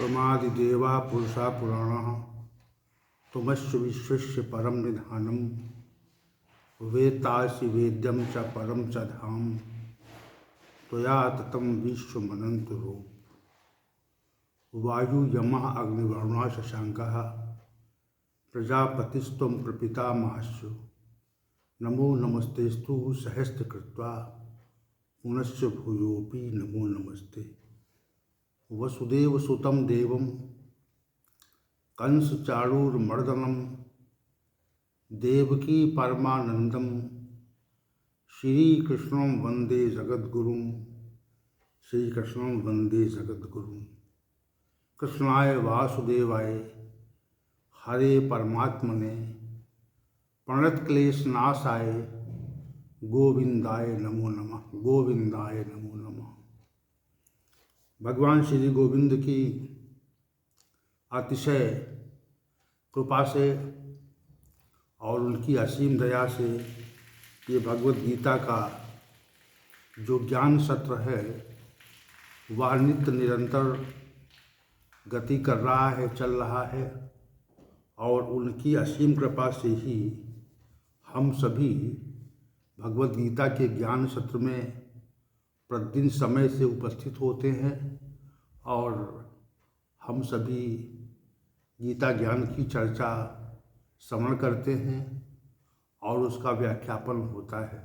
त्वमादिदेवा पुरुषा पुराणः त्वमस्य विश्वस्य परम निधानम वेत्तासि वेद्यम च परम च धाम त्वया ततं विश्वमनन्तरूप। वायु यमः अग्निवरुणः शशाङ्कः प्रजापतिस्त्वं प्रपितामहश्च नमो नमस्तेस्तु सहस्रकृत्वा पुनश्च भूयोऽपि नमो नमस्ते। वसुदेवसुतं देवं कंसचाणूरमर्दनं देवकी परमानंदं श्रीकृष्णं वंदे जगद्गुरुं श्रीकृष्णं वंदे जगद्गुरुं। कृष्णाय वासुदेवाय हरे परमात्मने प्रणतक्लेशनाशाय गोविंदाय नमो नमः। गोविंदाय नमो नमः। भगवान श्री गोविंद की अतिशय कृपा से और उनकी असीम दया से ये भगवत गीता का जो ज्ञान सत्र है वह नित्य निरंतर गति कर रहा है, चल रहा है। और उनकी असीम कृपा से ही हम सभी भगवत गीता के ज्ञान सत्र में प्रतिदिन समय से उपस्थित होते हैं और हम सभी गीता ज्ञान की चर्चा श्रवण करते हैं और उसका व्याख्यापन होता है।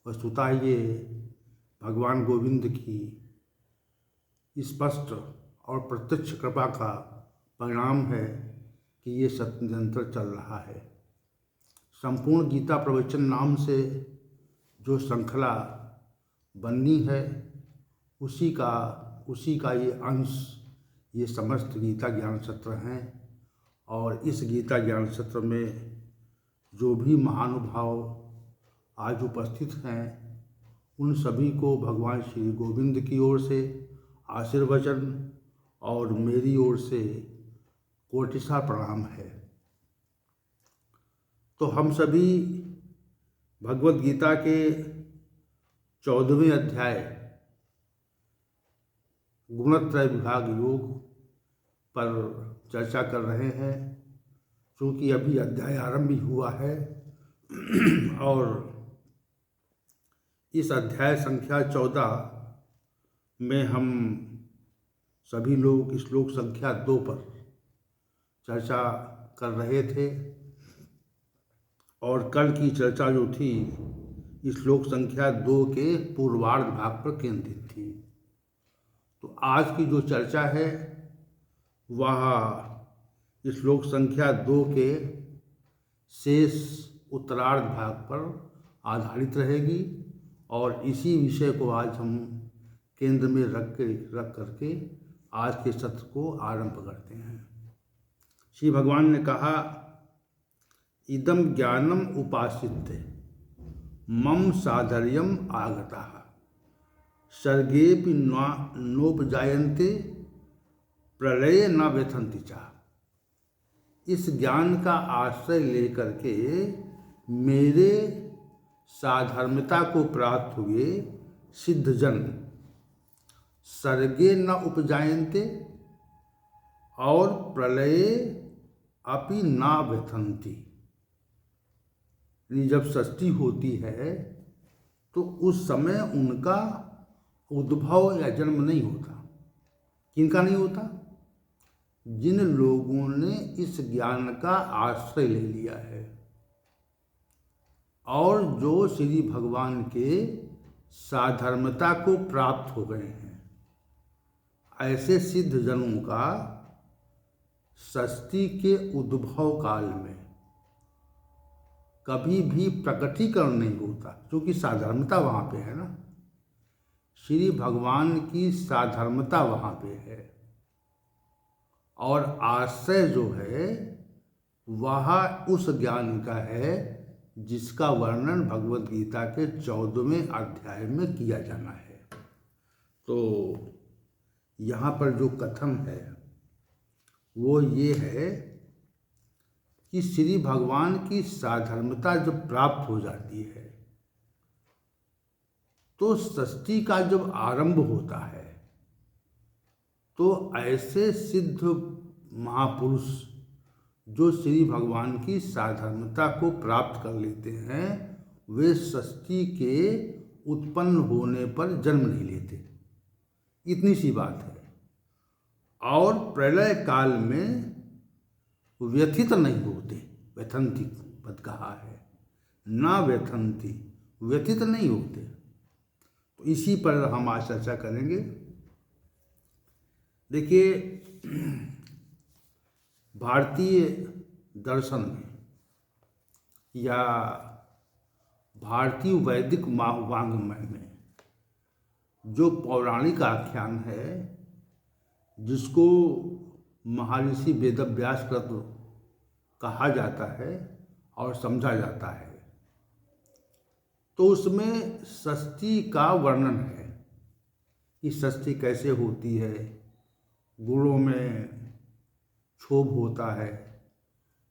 वस्तुतः ये भगवान गोविंद की स्पष्ट और प्रत्यक्ष कृपा का परिणाम है कि ये सत्य निरंतर चल रहा है। संपूर्ण गीता प्रवचन नाम से जो श्रृंखला बननी है उसी का ये अंश ये समस्त गीता ज्ञान सत्र हैं। और इस गीता ज्ञान सत्र में जो भी महानुभाव आज उपस्थित हैं उन सभी को भगवान श्री गोविंद की ओर से आशीर्वचन और मेरी ओर से कोटिसा प्रणाम है। तो हम सभी भगवत गीता के 14वें अध्याय गुणत्रय विभाग योग पर चर्चा कर रहे हैं। क्योंकि अभी अध्याय आरंभ ही हुआ है और इस अध्याय संख्या 14 में हम सभी लोग श्लोक संख्या 2 पर चर्चा कर रहे थे और कल की चर्चा जो थी श्लोक संख्या 2 के पूर्वार्ध भाग पर केंद्रित थी। तो आज की जो चर्चा है वह श्लोक संख्या 2 के शेष उत्तरार्ध भाग पर आधारित रहेगी और इसी विषय को आज हम केंद्र में रख करके आज के सत्र को आरंभ करते हैं। श्री भगवान ने कहा, इदम ज्ञानम उपासित्य मम साधर्यम आगतः सर्गेपि नोपजायन्ते प्रलये न व्यथन्ति च। इस ज्ञान का आश्रय लेकर के मेरे साधर्मता को प्राप्त हुए सिद्धजन सर्गे न उपजायन्ते और प्रलये अपि न व्यथन्ति। जब षष्ठी होती है तो उस समय उनका उद्भव या जन्म नहीं होता। किनका नहीं होता? जिन लोगों ने इस ज्ञान का आश्रय ले लिया है और जो श्री भगवान के साधर्मता को प्राप्त हो गए हैं, ऐसे सिद्ध जनों का षष्ठी के उद्भव काल में कभी भी प्रकटीकरण नहीं होता, क्योंकि साधर्मता वहाँ पे है ना। श्री भगवान की साधर्मता वहाँ पे है और आश्रय जो है वह उस ज्ञान का है जिसका वर्णन भगवत गीता के 14वें अध्याय में किया जाना है। तो यहाँ पर जो कथन है वो ये है कि श्री भगवान की साधर्मता जब प्राप्त हो जाती है तो षष्ठी का जब आरंभ होता है तो ऐसे सिद्ध महापुरुष जो श्री भगवान की साधर्मता को प्राप्त कर लेते हैं, वे षष्ठी के उत्पन्न होने पर जन्म नहीं लेते। इतनी सी बात है। और प्रलय काल में व्यथित नहीं होते। व्यथंती पद कहा है, ना व्यथंती, व्यथित नहीं होते। तो इसी पर हम आज चर्चा करेंगे। देखिए, भारतीय दर्शन में या भारतीय वैदिक वाङ्मय में जो पौराणिक आख्यान है, जिसको महर्षि वेदव्यास कृत कहा जाता है और समझा जाता है, तो उसमें षष्ठी का वर्णन है कि षष्ठी कैसे होती है, गुणों में क्षोभ होता है,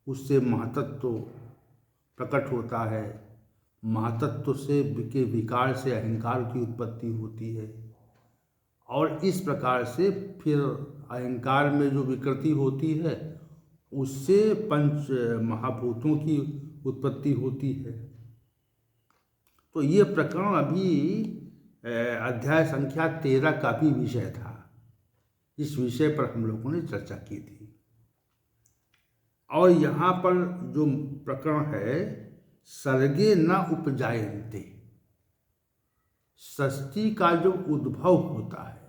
उससे महतत्व प्रकट होता है, महतत्व से के विकार से अहंकार की उत्पत्ति होती है, और इस प्रकार से फिर अहंकार में जो विकृति होती है उससे पंच महाभूतों की उत्पत्ति होती है। तो ये प्रकरण अभी अध्याय संख्या 13 का भी विषय था। इस विषय पर हम लोगों ने चर्चा की थी। और यहाँ पर जो प्रकरण है, सर्गे न उपजायन्ते, षष्ठी का जो उद्भव होता है,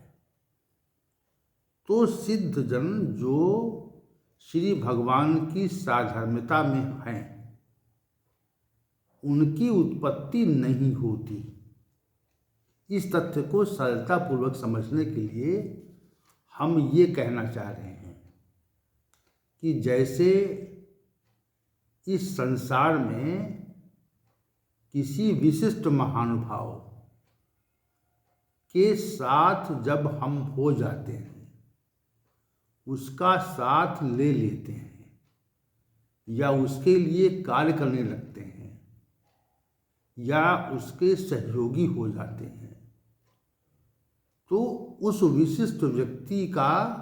तो सिद्ध जन जो श्री भगवान की साधर्मता में हैं, उनकी उत्पत्ति नहीं होती। इस तथ्य को सरलतापूर्वक समझने के लिए हम ये कहना चाह रहे हैं कि जैसे इस संसार में किसी विशिष्ट महानुभाव के साथ जब हम हो जाते हैं, उसका साथ ले लेते हैं या उसके लिए कार्य करने लगते हैं या उसके सहयोगी हो जाते हैं, तो उस विशिष्ट व्यक्ति का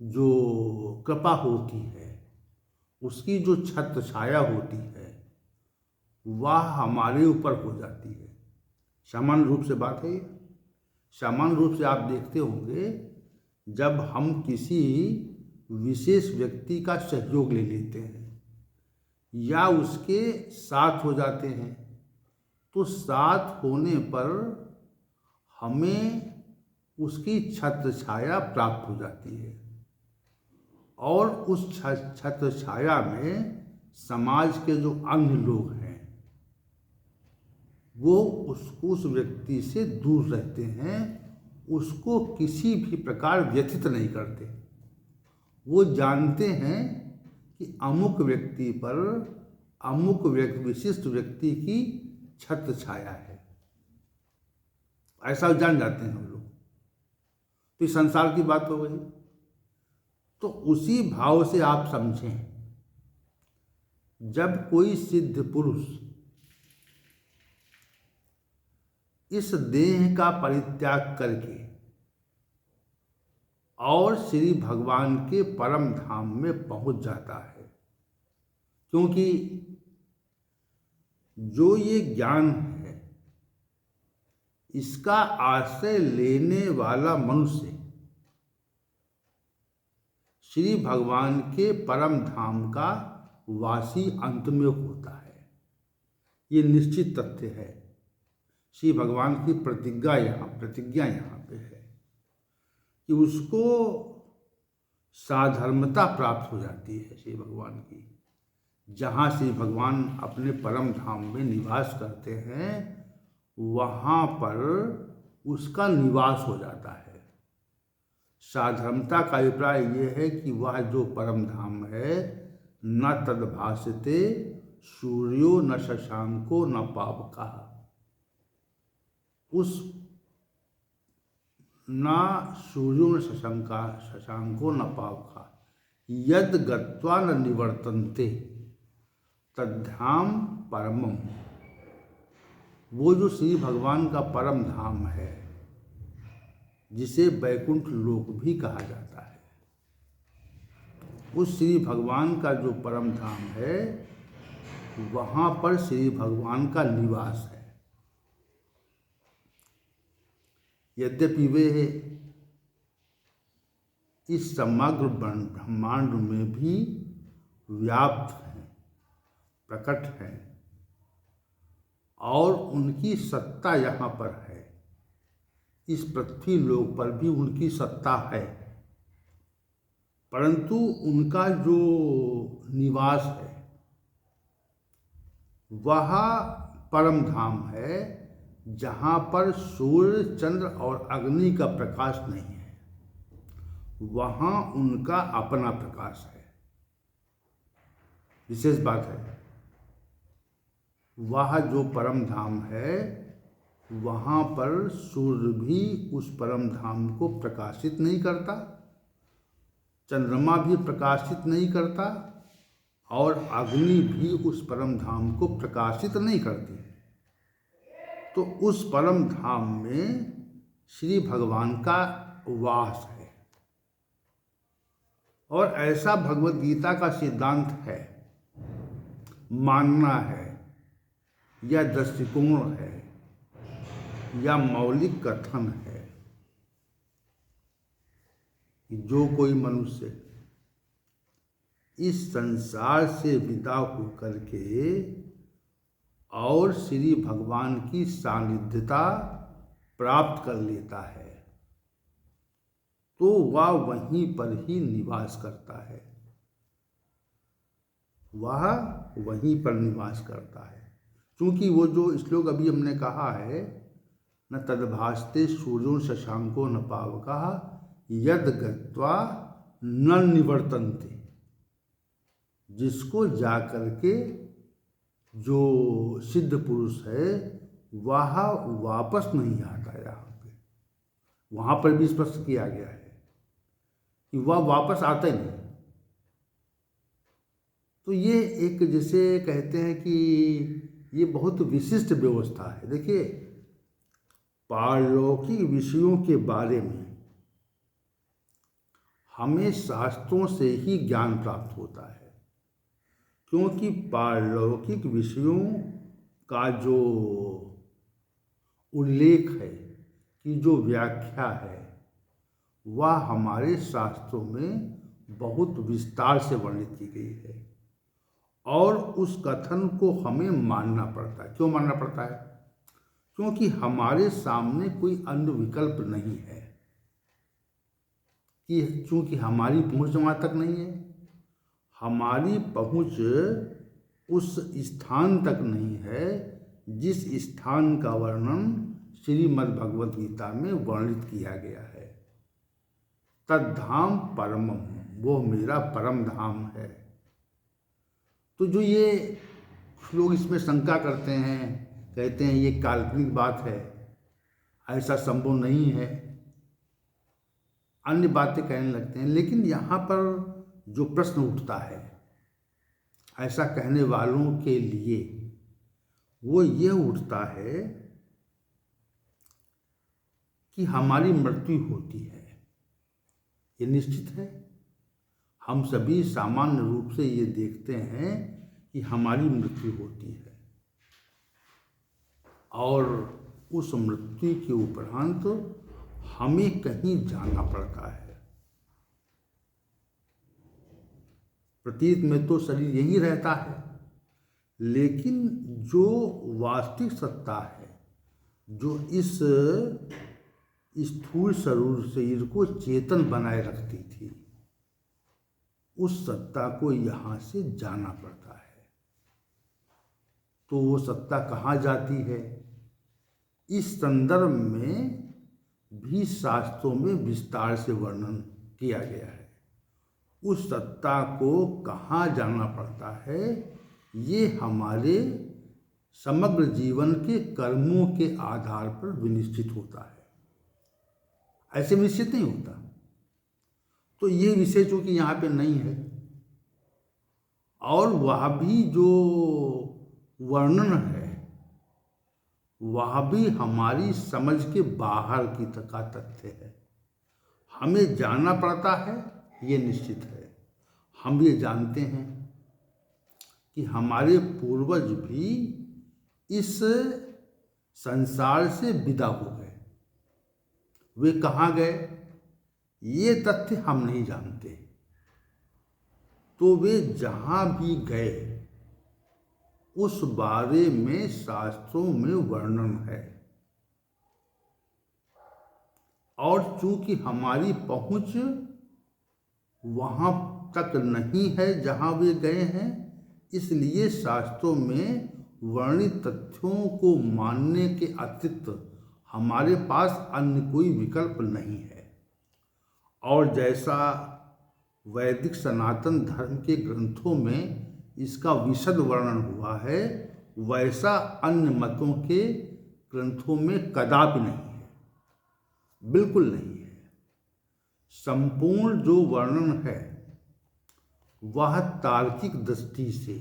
जो कृपा होती है, उसकी जो छत्र छाया होती है, वह हमारे ऊपर हो जाती है। सामान्य रूप से बात है ये। सामान्य रूप से आप देखते होंगे, जब हम किसी विशेष व्यक्ति का सहयोग ले लेते हैं या उसके साथ हो जाते हैं, तो साथ होने पर हमें उसकी छत्र छाया प्राप्त हो जाती है, और उस छत्र छाया में समाज के जो अन्य लोग हैं वो उस व्यक्ति से दूर रहते हैं, उसको किसी भी प्रकार व्यथित नहीं करते। वो जानते हैं कि अमुक व्यक्ति पर अमुक विशिष्ट व्यक्ति की छत्र छाया है, ऐसा जान जाते हैं हम लोग। तो इस संसार की बात हो गई। तो उसी भाव से आप समझें, जब कोई सिद्ध पुरुष इस देह का परित्याग करके और श्री भगवान के परम धाम में पहुंच जाता है, क्योंकि जो ये ज्ञान है, इसका आश्रय लेने वाला मनुष्य श्री भगवान के परम धाम का वासी अंत में होता है। ये निश्चित तथ्य है। श्री भगवान की प्रतिज्ञा यहाँ पे है कि उसको साधर्मता प्राप्त हो जाती है श्री भगवान की। जहाँ श्री भगवान अपने परम धाम में निवास करते हैं, वहाँ पर उसका निवास हो जाता है। साधर्मता का अभिप्राय ये है कि वह जो परम धाम है, न तद्भासते सूर्यो न शशांको न पावकः, उस न सूर्यो न शशांको न पावकः यद गत्वा न निवर्तन्ते तद्धाम परमम। वो जो श्री भगवान का परम धाम है, जिसे वैकुंठ लोक भी कहा जाता है। उस श्री भगवान का जो परम धाम है, वहाँ पर श्री भगवान का निवास है। यद्यपि वे इस समग्र ब्रह्मांड में भी व्याप्त हैं, प्रकट हैं, और उनकी सत्ता यहाँ पर है। इस पृथ्वी लोक पर भी उनकी सत्ता है, परंतु उनका जो निवास है वह परम धाम है, जहाँ पर सूर्य, चंद्र और अग्नि का प्रकाश नहीं है। वहाँ उनका अपना प्रकाश है। विशेष बात है, वह जो परम धाम है, वहाँ पर सूर्य भी उस परम धाम को प्रकाशित नहीं करता, चंद्रमा भी प्रकाशित नहीं करता, और अग्नि भी उस परम धाम को प्रकाशित नहीं करती। तो उस परम धाम में श्री भगवान का वास है, और ऐसा भगवद गीता का सिद्धांत है, मानना है, या दृष्टिकोण है, या मौलिक कथन है कि जो कोई मनुष्य इस संसार से विदा होकर के और श्री भगवान की सानिध्यता प्राप्त कर लेता है, तो वह वहीं पर ही निवास करता है। वह वहीं पर निवास करता है, क्योंकि वो जो श्लोक अभी हमने कहा है, न तद्भासते सूर्यो शशांको न पावकः यद गत्वा न निवर्तन्ते। जिसको जा करके जो सिद्ध पुरुष है वह वापस नहीं आता। यहाँ पे वहाँ पर भी स्पष्ट किया गया है कि वह वापस आता ही नहीं। तो ये एक, जैसे कहते हैं कि ये बहुत विशिष्ट व्यवस्था है। देखिए, पारलौकिक विषयों के बारे में हमें शास्त्रों से ही ज्ञान प्राप्त होता है, क्योंकि पारलौकिक विषयों का जो उल्लेख है, कि जो व्याख्या है, वह हमारे शास्त्रों में बहुत विस्तार से वर्णित की गई है, और उस कथन को हमें मानना पड़ता है। क्यों मानना पड़ता है? क्योंकि हमारे सामने कोई अन्य विकल्प नहीं है, कि चूँकि हमारी पहुँच वहाँ तक नहीं है, हमारी पहुँच उस स्थान तक नहीं है जिस स्थान का वर्णन श्रीमद् भगवद गीता में वर्णित किया गया है। तद्धाम परमम, वो मेरा परम धाम है। तो जो ये लोग इसमें शंका करते हैं, कहते हैं ये काल्पनिक बात है, ऐसा संभव नहीं है, अन्य बातें कहने लगते हैं, लेकिन यहाँ पर जो प्रश्न उठता है ऐसा कहने वालों के लिए, वो ये उठता है कि हमारी मृत्यु होती है, ये निश्चित है। हम सभी सामान्य रूप से ये देखते हैं कि हमारी मृत्यु होती है, और उस मृत्यु के उपरांत हमें कहीं जाना पड़ता है। प्रतीत में तो शरीर यही रहता है, लेकिन जो वास्तविक सत्ता है, जो इस स्थूल शरीर को चेतन बनाए रखती थी, उस सत्ता को यहाँ से जाना पड़ता है। तो वो सत्ता कहाँ जाती है, इस संदर्भ में भी शास्त्रों में विस्तार से वर्णन किया गया है। उस सत्ता को कहाँ जाना पड़ता है, ये हमारे समग्र जीवन के कर्मों के आधार पर विनिश्चित होता है, ऐसे निश्चित नहीं होता। तो ये विषय चूँकि यहाँ पे नहीं है, और वह भी जो वर्णन है वह भी हमारी समझ के बाहर की का तथ्य है। हमें जानना पड़ता है, ये निश्चित है। हम ये जानते हैं कि हमारे पूर्वज भी इस संसार से विदा हो गए। वे कहाँ गए, ये तथ्य हम नहीं जानते। तो वे जहाँ भी गए उस बारे में शास्त्रों में वर्णन है, और चूंकि हमारी पहुंच वहाँ तक नहीं है जहाँ वे गए हैं, इसलिए शास्त्रों में वर्णित तथ्यों को मानने के अतिरिक्त हमारे पास अन्य कोई विकल्प नहीं है। और जैसा वैदिक सनातन धर्म के ग्रंथों में इसका विशद वर्णन हुआ है, वैसा अन्य मतों के ग्रंथों में कदापि नहीं है, बिल्कुल नहीं है। संपूर्ण जो वर्णन है वह तार्किक दृष्टि से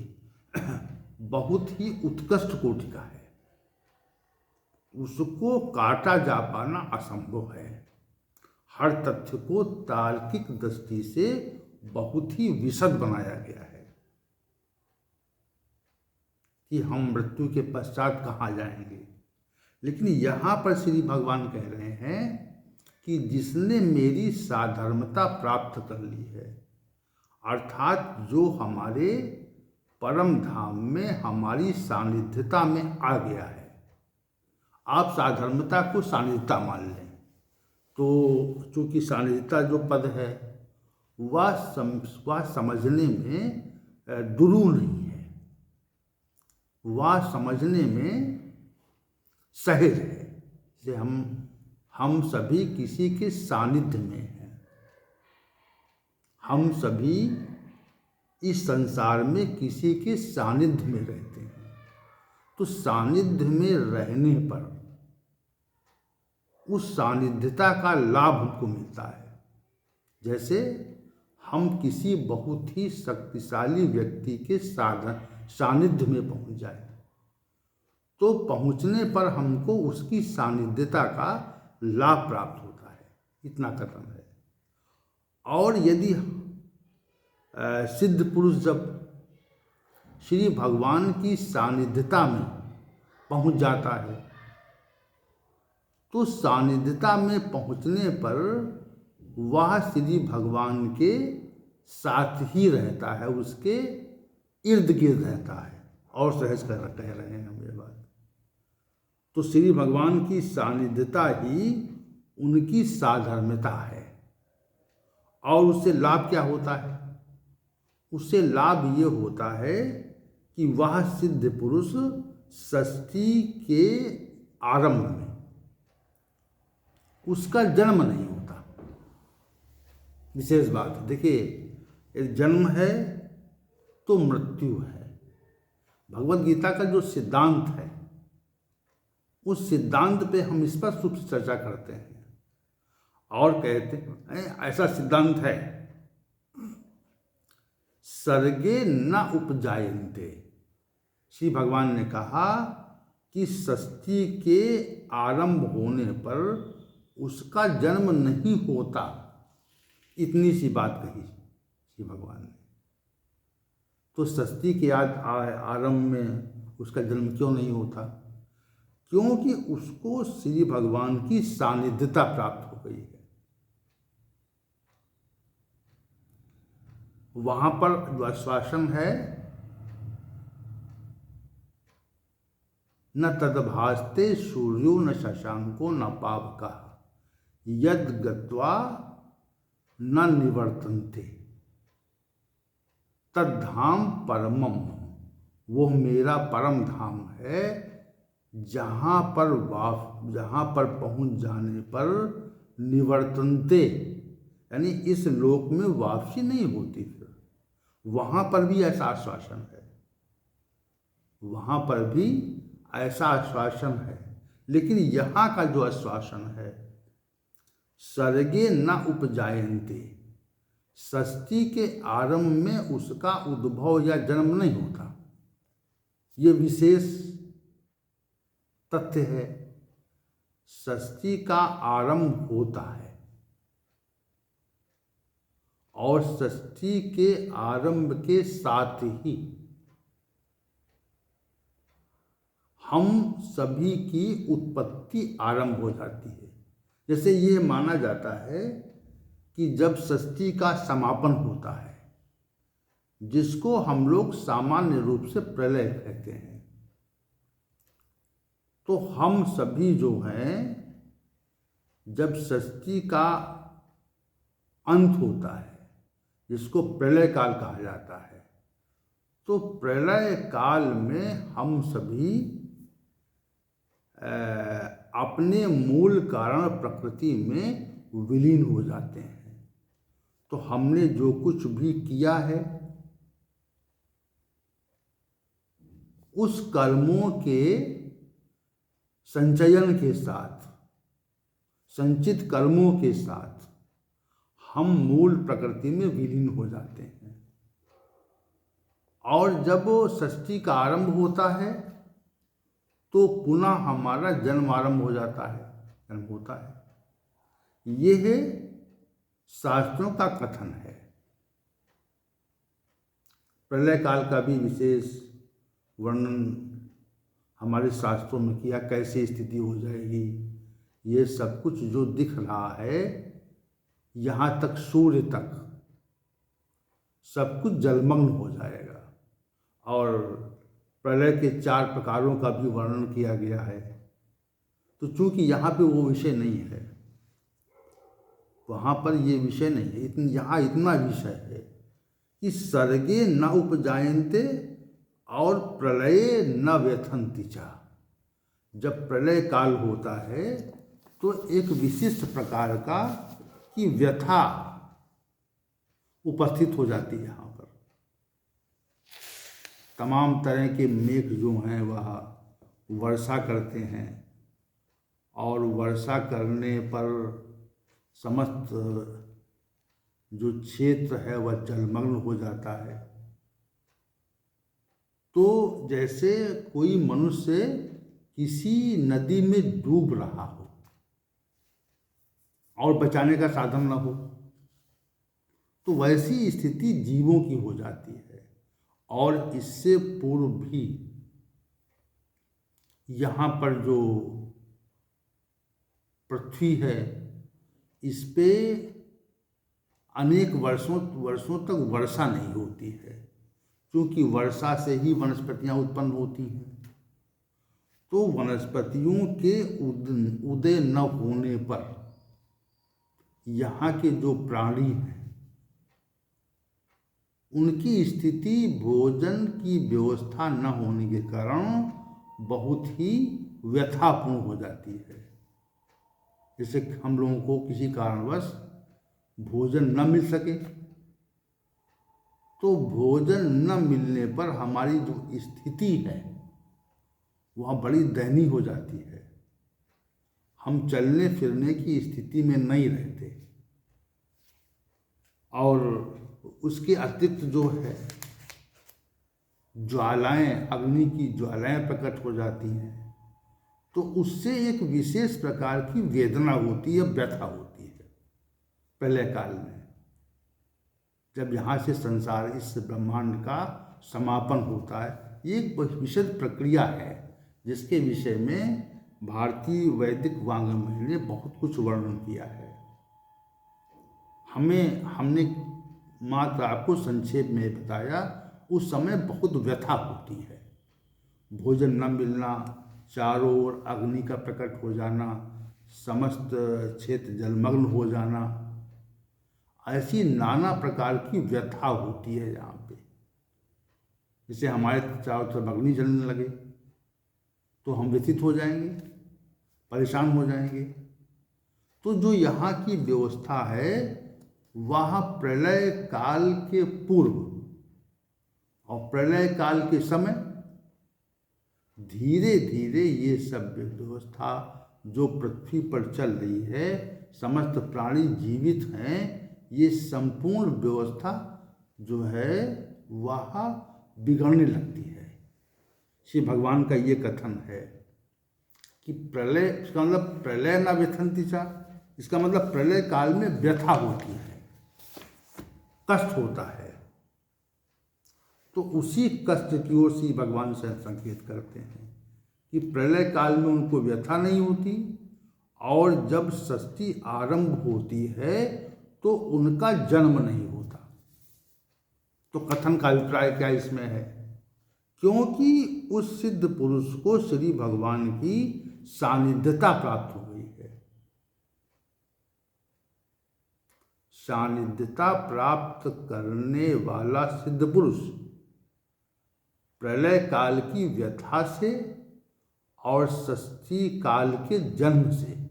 बहुत ही उत्कृष्ट कोटि का है। उसको काटा जा पाना असंभव है। हर तथ्य को तार्किक दृष्टि से बहुत ही विशद बनाया गया है कि हम मृत्यु के पश्चात कहाँ जाएंगे। लेकिन यहाँ पर श्री भगवान कह रहे हैं कि जिसने मेरी साधर्मता प्राप्त कर ली है, अर्थात जो हमारे परम धाम में हमारी सानिध्यता में आ गया है। आप साधर्मता को सानिध्यता मान लें, तो चूंकि सानिध्यता जो पद है वह समझने में दुरूह नहीं है, वह समझने में सहज है। जैसे हम सभी किसी के सानिध्य में हैं, हम सभी इस संसार में किसी के सानिध्य में रहते हैं। तो सानिध्य में रहने पर उस सानिध्यता का लाभ हमको मिलता है। जैसे हम किसी बहुत ही शक्तिशाली व्यक्ति के सानिध्य में पहुंच जाए, तो पहुंचने पर हमको उसकी सानिध्यता का लाभ प्राप्त होता है, इतना कथन है। और यदि सिद्ध पुरुष जब श्री भगवान की सानिध्यता में पहुंच जाता है, तो सानिध्यता में पहुंचने पर वह श्री भगवान के साथ ही रहता है, उसके इर्द गिर्द रहता है। और सहज कह रहे हैं हम ये बात। तो श्री भगवान की सानिध्यता ही उनकी साधर्म्यता है। और उससे लाभ क्या होता है? उससे लाभ ये होता है कि वह सिद्ध पुरुष षष्ठी के आरंभ में उसका जन्म नहीं होता। विशेष बात देखिए, एक जन्म है तो मृत्यु है। भगवद गीता का जो सिद्धांत है, उस सिद्धांत पे हम स्पष्ट रूप से चर्चा करते हैं और कहते हैं ऐसा सिद्धांत है, सर्गे न उपजायन्ते। श्री भगवान ने कहा कि षष्ठी के आरंभ होने पर उसका जन्म नहीं होता। इतनी सी बात कही श्री भगवान ने। तो षष्ठी के आरंभ में उसका जन्म क्यों नहीं होता? क्योंकि उसको श्री भगवान की सानिध्यता प्राप्त हो गई है। वहां पर जो आश्वासन है, न तदभास्ते सूर्यो न शशांको न पावकः यद गत्वा न निवर्तन्ते तद्धाम परमम। वो मेरा परम धाम है जहाँ पर पहुँच जाने पर निवर्तन्ते, यानी इस लोक में वापसी नहीं होती। फिर वहाँ पर भी ऐसा आश्वासन है, वहाँ पर भी ऐसा आश्वासन है। लेकिन यहाँ का जो आश्वासन है, सर्गे न उपजायन्ते, षष्ठी के आरंभ में उसका उद्भव या जन्म नहीं होता। ये विशेष तथ्य है। षष्ठी का आरंभ होता है, और सृष्टि के आरंभ के साथ ही हम सभी की उत्पत्ति आरंभ हो जाती है। जैसे ये माना जाता है कि जब सृष्टि का समापन होता है, जिसको हम लोग सामान्य रूप से प्रलय कहते हैं, तो हम सभी जो हैं, जब सृष्टि का अंत होता है, जिसको प्रलय काल कहा जाता है, तो प्रलय काल में हम सभी अपने मूल कारण प्रकृति में विलीन हो जाते हैं। तो हमने जो कुछ भी किया है, उस कर्मों के संचयन के साथ, संचित कर्मों के साथ हम मूल प्रकृति में विलीन हो जाते हैं। और जब सृष्टि का आरंभ होता है तो पुनः हमारा जन्म आरंभ हो जाता है, जन्म होता है। यह शास्त्रों का कथन है। प्रलय काल का भी विशेष वर्णन हमारे शास्त्रों में किया, कैसे स्थिति हो जाएगी। ये सब कुछ जो दिख रहा है, यहाँ तक सूर्य तक सब कुछ जलमग्न हो जाएगा। और प्रलय के 4 प्रकारों का भी वर्णन किया गया है। तो चूंकि यहाँ पे वो विषय नहीं है, वहाँ पर ये विषय नहीं है, यहाँ इतना विषय है कि सर्गे न उपजायन्ते और प्रलये न व्यथन्ति च। जब प्रलय काल होता है तो एक विशिष्ट प्रकार का की व्यथा उपस्थित हो जाती है। यहाँ पर तमाम तरह के मेघ जो हैं वह वर्षा करते हैं, और वर्षा करने पर समस्त जो क्षेत्र है वह जलमग्न हो जाता है। तो जैसे कोई मनुष्य किसी नदी में डूब रहा हो और बचाने का साधन न हो, तो वैसी स्थिति जीवों की हो जाती है। और इससे पूर्व भी यहाँ पर जो पृथ्वी है, इस पे अनेक वर्षों तक वर्षा नहीं होती है, क्योंकि वर्षा से ही वनस्पतियाँ उत्पन्न होती हैं। तो वनस्पतियों के उदय न होने पर यहाँ के जो प्राणी हैं, उनकी स्थिति भोजन की व्यवस्था न होने के कारण बहुत ही व्यथापूर्ण हो जाती है। जैसे हम लोगों को किसी कारणवश भोजन न मिल सके, तो भोजन न मिलने पर हमारी जो स्थिति है वह बड़ी दयनीय हो जाती है। हम चलने फिरने की स्थिति में नहीं रहते, और उसके अतिरिक्त जो है ज्वालाएं, अग्नि की ज्वालाएं प्रकट हो जाती हैं, तो उससे एक विशेष प्रकार की वेदना होती है, व्यथा होती है प्रलय काल में। जब यहाँ से संसार, इस ब्रह्मांड का समापन होता है, ये एक विशद प्रक्रिया है जिसके विषय में भारतीय वैदिक वाङ्मय ने बहुत कुछ वर्णन किया है। हमने मात्र आपको संक्षेप में बताया। उस समय बहुत व्यथा होती है, भोजन न मिलना, चारों ओर अग्नि का प्रकट हो जाना, समस्त क्षेत्र जलमग्न हो जाना, ऐसी नाना प्रकार की व्यथा होती है यहाँ पे। जैसे हमारे चारों तरफ अग्नि जलने लगे तो हम व्यथित हो जाएंगे, परेशान हो जाएंगे। तो जो यहाँ की व्यवस्था है वह प्रलय काल के पूर्व और प्रलय काल के समय धीरे धीरे ये सब व्यवस्था जो पृथ्वी पर चल रही है, समस्त प्राणी जीवित हैं, ये संपूर्ण व्यवस्था जो है वह बिगड़ने लगती है। श्री भगवान का ये कथन है कि प्रलय, इसका मतलब प्रलय न व्यथन्ति च, इसका मतलब प्रलय काल में व्यथा होती है। कष्ट होता है, तो उसी कष्ट की ओर श्री भगवान से संकेत करते हैं कि प्रलय काल में उनको व्यथा नहीं होती, और जब सृष्टि आरंभ होती है तो उनका जन्म नहीं होता। तो कथन का अभिप्राय क्या इसमें है? क्योंकि उस सिद्ध पुरुष को श्री भगवान की सानिध्यता प्राप्त हो गई है। सानिध्यता प्राप्त करने वाला सिद्ध पुरुष प्रलय काल की व्यथा से और सृष्टि काल के जन्म से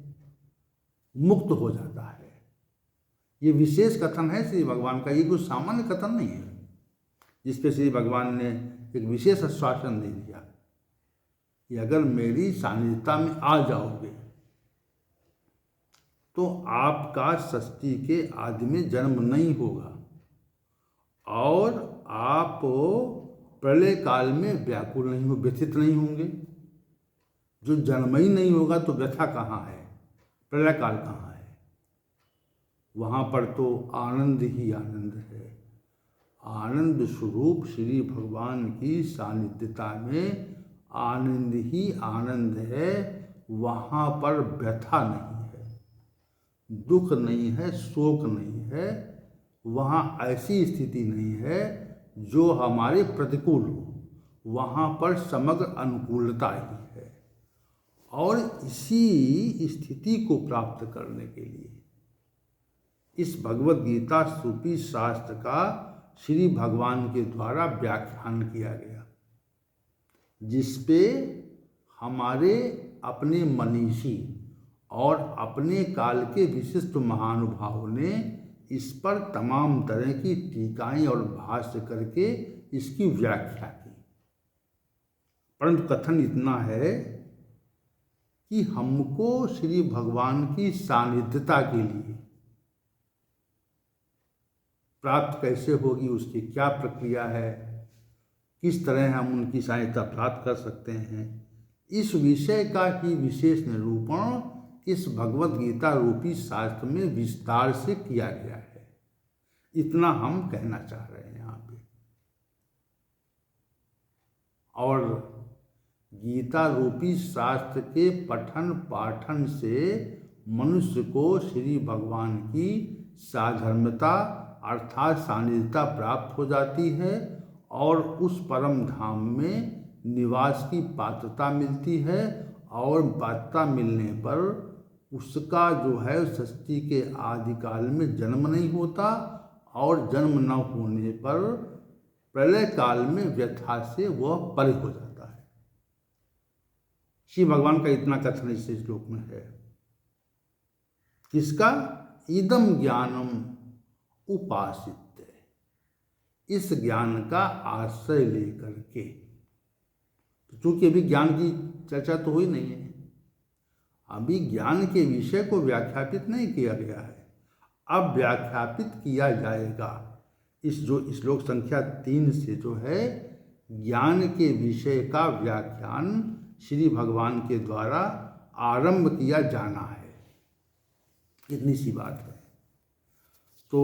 मुक्त हो जाता है। ये विशेष कथन है श्री भगवान का, ये कोई सामान्य कथन नहीं है जिस पे श्री भगवान ने एक विशेष आश्वासन दे दिया कि अगर मेरी सानिध्यता में आ जाओगे तो आपका सृष्टि के आदि में जन्म नहीं होगा और आप प्रलय काल में व्याकुल नहीं हो, व्यथित नहीं होंगे। जो जन्म ही नहीं होगा तो व्यथा कहाँ है, प्रलय काल कहाँ है? वहाँ पर तो आनंद ही आनंद है। आनंद स्वरूप श्री भगवान की सानिध्यता में आनंद ही आनंद है। वहाँ पर व्यथा नहीं है, दुख नहीं है, शोक नहीं है। वहाँ ऐसी स्थिति नहीं है जो हमारे प्रतिकूल हो, वहाँ पर समग्र अनुकूलता ही है। और इसी स्थिति को प्राप्त करने के लिए इस भगवत गीता रूपी शास्त्र का श्री भगवान के द्वारा व्याख्यान किया गया, जिसपे हमारे अपने मनीषी और अपने काल के विशिष्ट महानुभावों ने इस पर तमाम तरह की टीकाएं और भाष्य करके इसकी व्याख्या की। परंतु कथन इतना है कि हमको श्री भगवान की सानिध्यता के लिए प्राप्त कैसे होगी, उसकी क्या प्रक्रिया है, किस तरह हम उनकी सहायता प्राप्त कर सकते हैं, इस विषय का ही विशेष निरूपण इस भगवत गीता रूपी शास्त्र में विस्तार से किया गया है। इतना हम कहना चाह रहे हैं यहाँ पे। और गीता रूपी शास्त्र के पठन पाठन से मनुष्य को श्री भगवान की साधर्मता अर्थात सानिध्यता प्राप्त हो जाती है और उस परम धाम में निवास की पात्रता मिलती है। और पात्रता मिलने पर उसका जो है सृष्टि के आदिकाल में जन्म नहीं होता और जन्म न होने पर प्रलय काल में व्यथा से वह परे हो जाता है। श्री भगवान का इतना कथन इस श्लोक में है। किसका? इदम ज्ञानम उपासित, इस ज्ञान का आश्रय लेकर के। चूंकि अभी ज्ञान की चर्चा तो हुई नहीं है, अभी ज्ञान के विषय को व्याख्यापित नहीं किया गया है, अब व्याख्यापित किया जाएगा। इस श्लोक संख्या 3 से जो है ज्ञान के विषय का व्याख्यान श्री भगवान के द्वारा आरंभ किया जाना है। इतनी सी बात है। तो